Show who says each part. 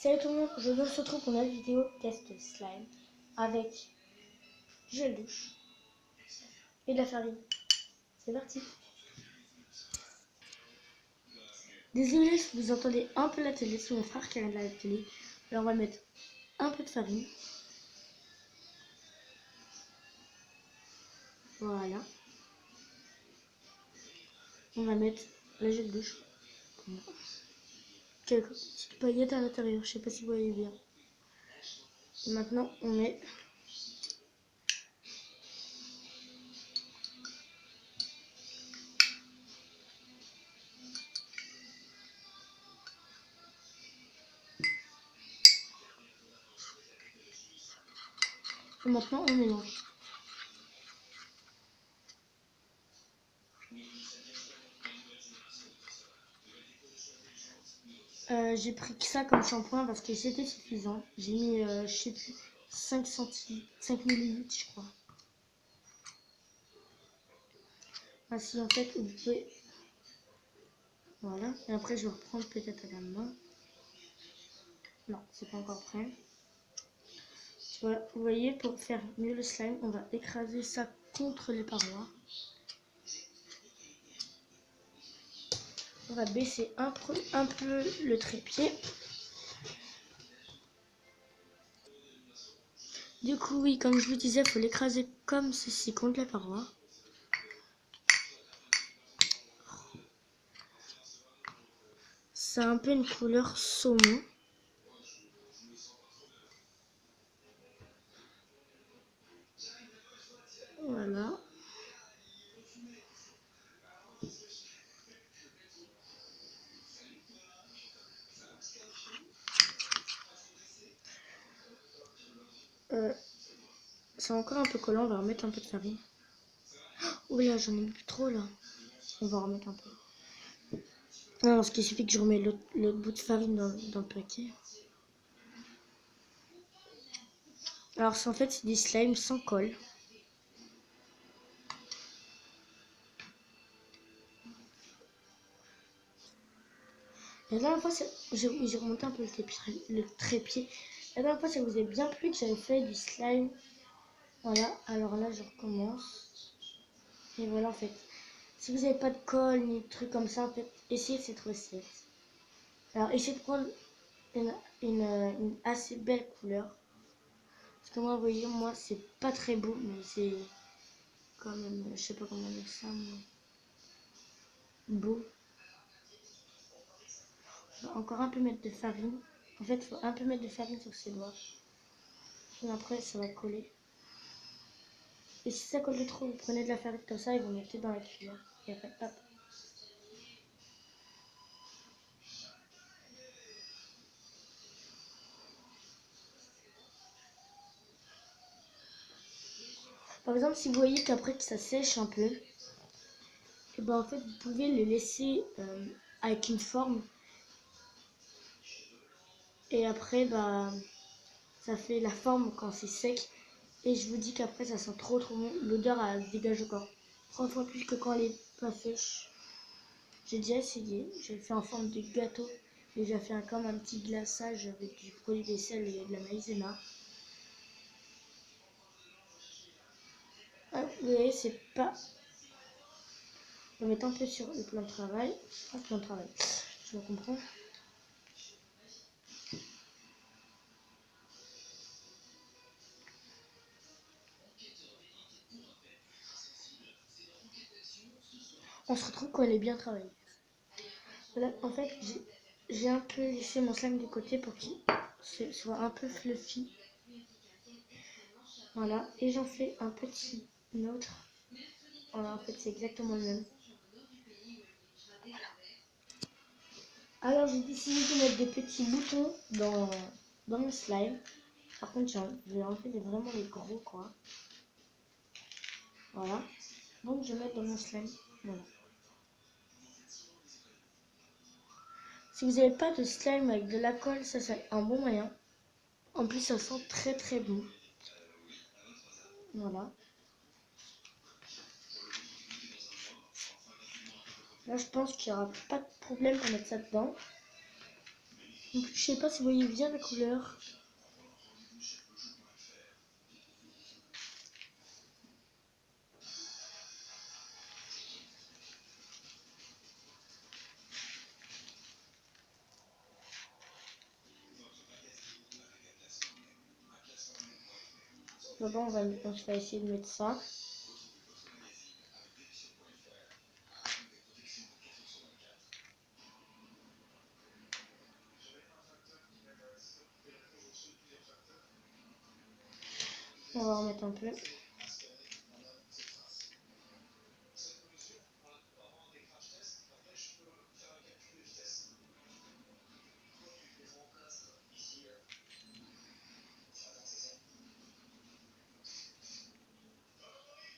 Speaker 1: Salut tout le monde, je vous retrouve pour notre vidéo test slime avec du gel douche et de la farine. C'est parti. Désolé si vous entendez un peu la télé, c'est mon frère qui regarde la télé. Alors on va mettre un peu de farine. Voilà. On va mettre le gel douche. Quelques petites paillettes à l'intérieur, je sais pas si vous voyez bien. Et maintenant on met on mélange. J'ai pris que ça comme shampoing parce que c'était suffisant. J'ai mis, je sais plus, 5 millilitres je crois. Ainsi en fait vous pouvez, voilà, et après je vais reprendre peut-être à la main. Non, c'est pas encore prêt. Voilà, vous voyez, pour faire mieux le slime, on va écraser ça contre les parois. On va baisser un peu le trépied. Du coup, oui, comme je vous disais, il faut l'écraser comme ceci contre les parois. Ça a un peu une couleur saumon. Voilà. C'est encore un peu collant, on va remettre un peu de farine. Oh là, j'en ai mis plus trop là. On va remettre un peu. Non, parce qu'il suffit que je remette l'autre bout de farine dans le paquet. Alors, en fait, c'est des slimes sans colle. La dernière fois, j'ai remonté un peu le trépied. La dernière fois, ça vous a bien plu que j'avais fait du slime. Voilà, alors là, je recommence. Et voilà, en fait, si vous n'avez pas de colle ni de trucs comme ça, en fait, essayez cette recette. Alors, essayez de prendre une assez belle couleur. Parce que moi, vous voyez, moi, c'est pas très beau, mais c'est quand même, je sais pas comment dire ça, mais beau. On va encore un peu mettre de farine. En fait, il faut un peu mettre de farine sur ses doigts. Et après, ça va coller. Et si ça colle de trop, vous prenez de la farine comme ça et vous mettez dans la cuillère. Et après, hop. Par exemple, si vous voyez qu'après que ça sèche un peu, et ben en fait, vous pouvez le laisser avec une forme. Et après, bah, ça fait la forme quand c'est sec. Et je vous dis qu'après, ça sent trop bon. L'odeur, elle dégage encore 3 fois plus que quand elle est pas sèche. J'ai déjà essayé. J'ai fait en forme de gâteau. Et j'ai fait comme un petit glaçage avec du produit vaisselle et de la maïzena. Ah, vous voyez, c'est pas... On va mettre un peu sur le plan de travail. Ah, plan de travail. Je me comprends. On se retrouve quand elle est bien travaillée. Voilà, en fait, j'ai un peu laissé mon slime de côté pour qu'il soit un peu fluffy. Voilà, et j'en fais un petit autre. Voilà, en fait, c'est exactement le même. Voilà. Alors, j'ai décidé de mettre des petits boutons dans le slime. Par contre, je vais enlever vraiment les gros, quoi. Voilà. Donc, je vais mettre dans mon slime. Voilà. Si vous n'avez pas de slime avec de la colle, ça c'est un bon moyen. En plus, ça sent très très bon. Voilà. Là, je pense qu'il n'y aura pas de problème pour mettre ça dedans. Je sais pas si vous voyez bien la couleur. D'abord, on va essayer de mettre ça. On va remettre un peu.